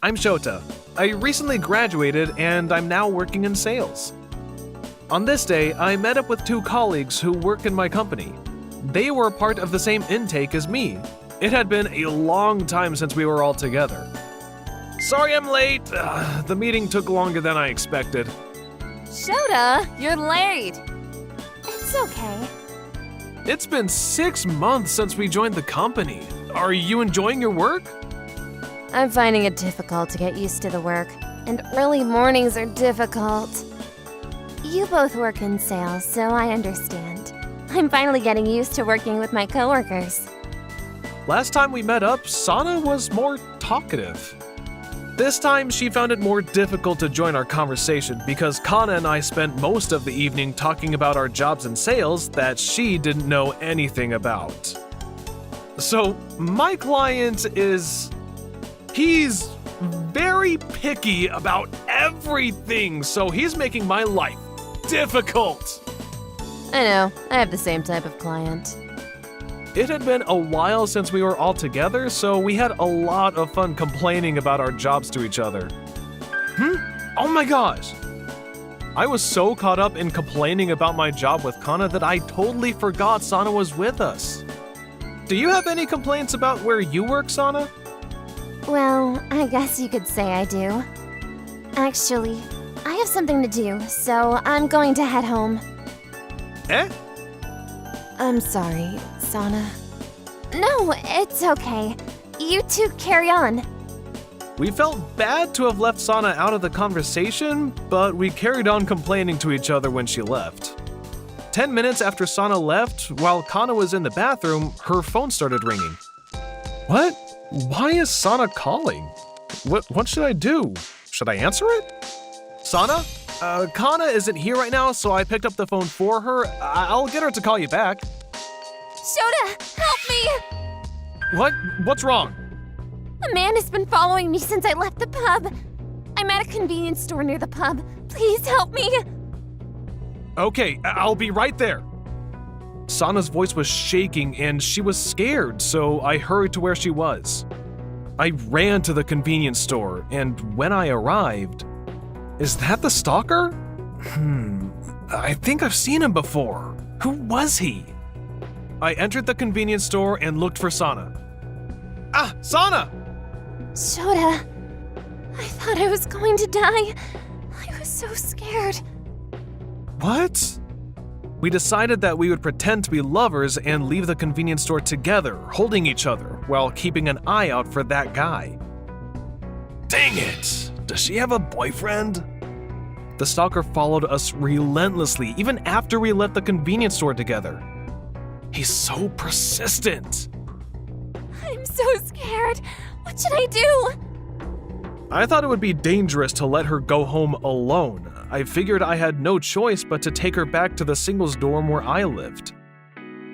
I'm Shota. I recently graduated and I'm now working in sales. On this day, I met up with two colleagues who work in my company. They were part of the same intake as me. It had been a long time since we were all together. Sorry I'm late. The meeting took longer than I expected. Shota, you're late. It's okay. It's been 6 months since we joined the company. Are you enjoying your work? I'm finding it difficult to get used to the work, and early mornings are difficult. You both work in sales, so I understand. I'm finally getting used to working with my coworkers. Last time we met up, Sana was more talkative. This time, she found it more difficult to join our conversation because Kana and I spent most of the evening talking about our jobs in sales that she didn't know anything about. So, my client he's very picky about everything, so he's making my life difficult. I know, I have the same type of client. It had been a while since we were all together, so we had a lot of fun complaining about our jobs to each other. Oh my gosh! I was so caught up in complaining about my job with Kana that I totally forgot Sana was with us. Do you have any complaints about where you work, Sana? Well, I guess you could say I do. Actually, I have something to do, so I'm going to head home. Eh? I'm sorry, Sana. No, it's okay. You two carry on. We felt bad to have left Sana out of the conversation, but we carried on complaining to each other when she left. 10 minutes after Sana left, while Kana was in the bathroom, her phone started ringing. What? Why is Sana calling? What should I do? Should I answer it? Sana? Kana isn't here right now, so I picked up the phone for her. I'll get her to call you back. Shota, help me! What's wrong? A man has been following me since I left the pub. I'm at a convenience store near the pub. Please help me. Okay, I'll be right there. Sana's voice was shaking and she was scared, so I hurried to where she was. I ran to the convenience store, and when I arrived... Is that the stalker? I think I've seen him before. Who was he? I entered the convenience store and looked for Sana. Ah, Sana! Shota, I thought I was going to die. I was so scared. What? We decided that we would pretend to be lovers and leave the convenience store together, holding each other, while keeping an eye out for that guy. Dang it! Does she have a boyfriend? The stalker followed us relentlessly, even after we left the convenience store together. He's so persistent. I'm so scared. What should I do? I thought it would be dangerous to let her go home alone. I figured I had no choice but to take her back to the singles dorm where I lived.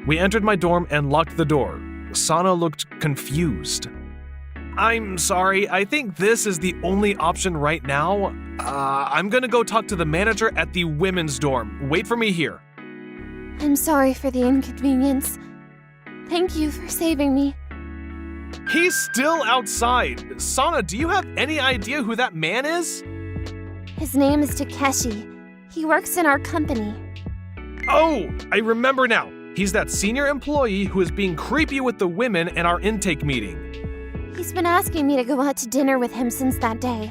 We entered my dorm and locked the door. Sana looked confused. I'm sorry, I think this is the only option right now. I'm gonna go talk to the manager at the women's dorm. Wait for me here. I'm sorry for the inconvenience. Thank you for saving me. He's still outside. Sana, do you have any idea who that man is? His name is Takeshi. He works in our company. Oh, I remember now. He's that senior employee who is being creepy with the women in our intake meeting. He's been asking me to go out to dinner with him since that day.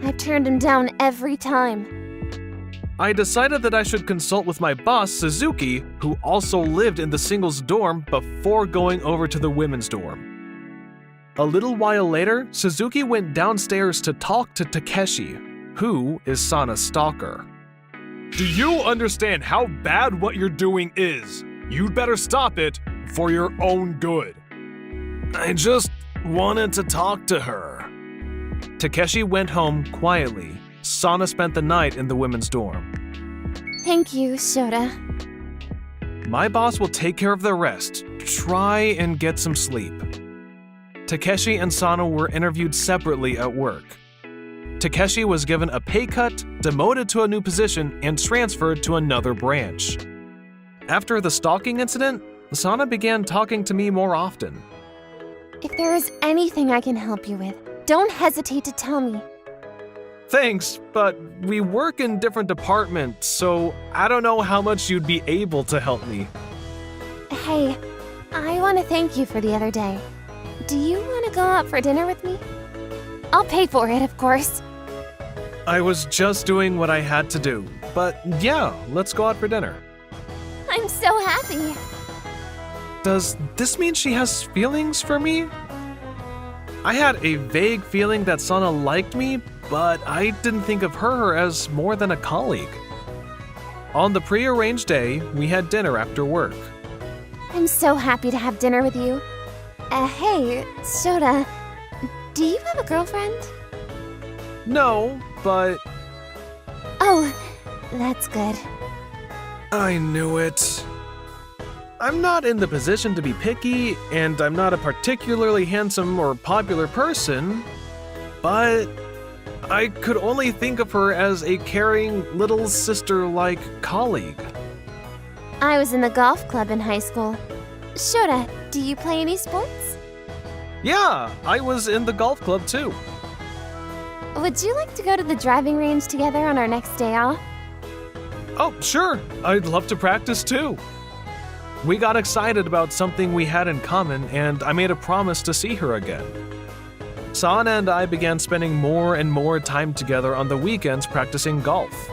I've turned him down every time. I decided that I should consult with my boss, Suzuki, who also lived in the singles dorm before going over to the women's dorm. A little while later, Suzuki went downstairs to talk to Takeshi, who is Sana's stalker. Do you understand how bad what you're doing is? You'd better stop it for your own good. I just wanted to talk to her. Takeshi went home quietly. Sana spent the night in the women's dorm. Thank you, Shota. My boss will take care of the rest. Try and get some sleep. Takeshi and Sana were interviewed separately at work. Takeshi was given a pay cut, demoted to a new position, and transferred to another branch. After the stalking incident, Sana began talking to me more often. If there is anything I can help you with, don't hesitate to tell me. Thanks, but we work in different departments, so I don't know how much you'd be able to help me. Hey, I want to thank you for the other day. Do you want to go out for dinner with me? I'll pay for it, of course. I was just doing what I had to do, but yeah, let's go out for dinner. I'm so happy. Does this mean she has feelings for me? I had a vague feeling that Sana liked me, but I didn't think of her as more than a colleague. On the pre-arranged day, we had dinner after work. I'm so happy to have dinner with you. Hey, Shota, do you have a girlfriend? No, but Oh, that's good. I knew it. I'm not in the position to be picky, and I'm not a particularly handsome or popular person, but I could only think of her as a caring, little sister-like colleague. I was in the golf club in high school. Shota, do you play any sports? Yeah, I was in the golf club too. Would you like to go to the driving range together on our next day off? Oh, sure, I'd love to practice too. We got excited about something we had in common, and I made a promise to see her again. Sana and I began spending more and more time together on the weekends practicing golf.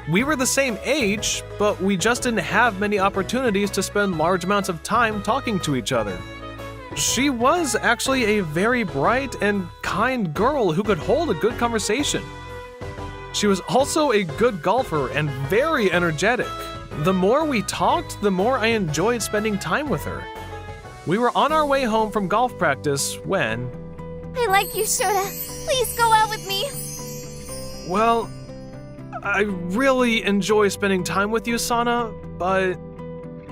We were the same age, but we just didn't have many opportunities to spend large amounts of time talking to each other. She was actually a very bright and kind girl who could hold a good conversation. She was also a good golfer and very energetic. The more we talked, the more I enjoyed spending time with her. We were on our way home from golf practice when... I like you, Shota. Please go out with me. Well, I really enjoy spending time with you, Sana, but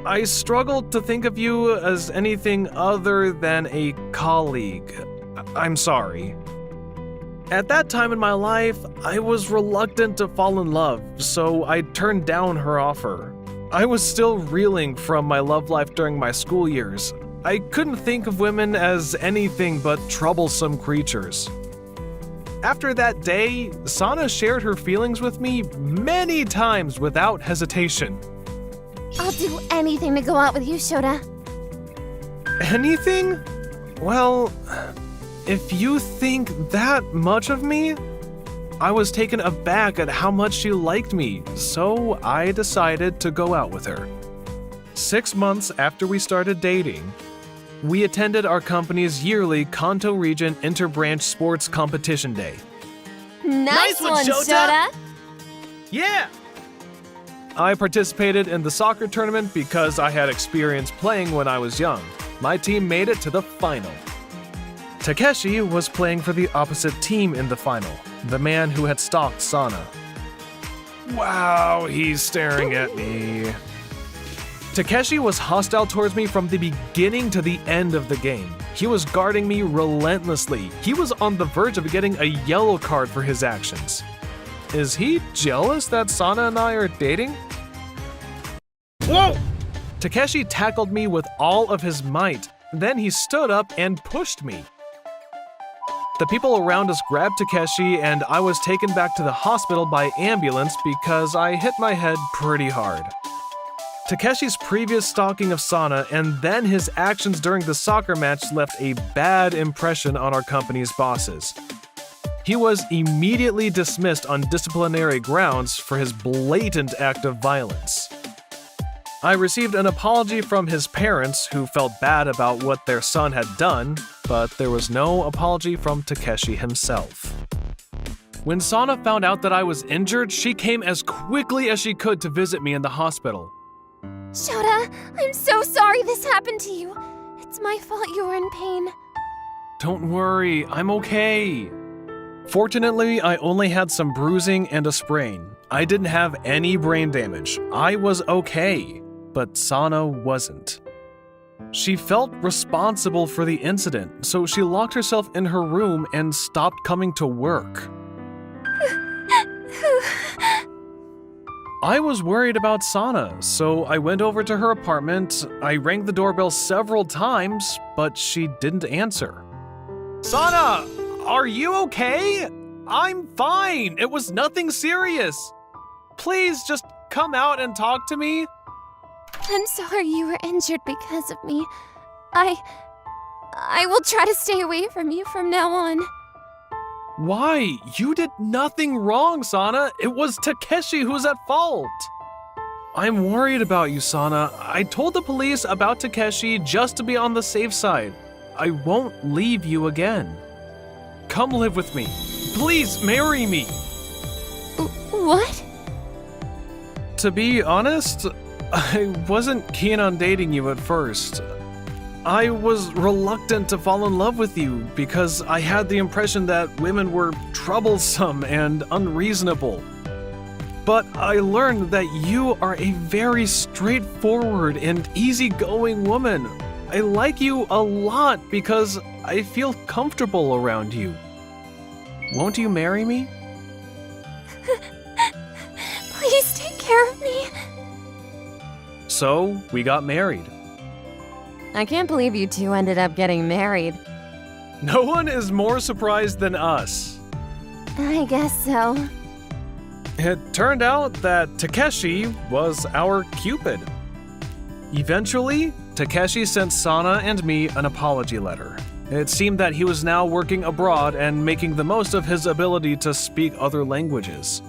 I struggled to think of you as anything other than a colleague. I'm sorry. At that time in my life, I was reluctant to fall in love, so I turned down her offer. I was still reeling from my love life during my school years. I couldn't think of women as anything but troublesome creatures. After that day, Sana shared her feelings with me many times without hesitation. I'll do anything to go out with you, Shota. Anything? Well, if you think that much of me, I was taken aback at how much she liked me, so I decided to go out with her. 6 months after we started dating, we attended our company's yearly Kanto Region Interbranch Sports Competition Day. Nice one, Shota. Yeah! I participated in the soccer tournament because I had experience playing when I was young. My team made it to the final. Takeshi was playing for the opposite team in the final, the man who had stalked Sana. Wow, he's staring at me. Takeshi was hostile towards me from the beginning to the end of the game. He was guarding me relentlessly. He was on the verge of getting a yellow card for his actions. Is he jealous that Sana and I are dating? Whoa! Takeshi tackled me with all of his might. Then he stood up and pushed me. The people around us grabbed Takeshi, and I was taken back to the hospital by ambulance because I hit my head pretty hard. Takeshi's previous stalking of Sana and then his actions during the soccer match left a bad impression on our company's bosses. He was immediately dismissed on disciplinary grounds for his blatant act of violence. I received an apology from his parents, who felt bad about what their son had done, but there was no apology from Takeshi himself. When Sana found out that I was injured, she came as quickly as she could to visit me in the hospital. Shota, I'm so sorry this happened to you. It's my fault you were in pain. Don't worry, I'm okay. Fortunately, I only had some bruising and a sprain. I didn't have any brain damage. I was okay, but Sana wasn't. She felt responsible for the incident, so she locked herself in her room and stopped coming to work. I was worried about Sana, so I went over to her apartment. I rang the doorbell several times, but she didn't answer. Sana! Are you okay? I'm fine. It was nothing serious. Please just come out and talk to me. I'm sorry you were injured because of me. I will try to stay away from you from now on. Why? You did nothing wrong, Sana. It was Takeshi who's at fault. I'm worried about you, Sana. I told the police about Takeshi just to be on the safe side. I won't leave you again. Come live with me. Please marry me. What? To be honest, I wasn't keen on dating you at first. I was reluctant to fall in love with you because I had the impression that women were troublesome and unreasonable. But I learned that you are a very straightforward and easygoing woman. I like you a lot because I feel comfortable around you. Won't you marry me? Please take care of me. So, we got married. I can't believe you two ended up getting married. No one is more surprised than us. I guess so. It turned out that Takeshi was our Cupid. Eventually, Takeshi sent Sana and me an apology letter. It seemed that he was now working abroad and making the most of his ability to speak other languages.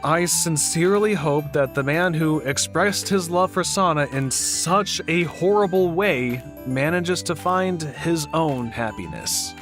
I sincerely hope that the man who expressed his love for Sana in such a horrible way manages to find his own happiness.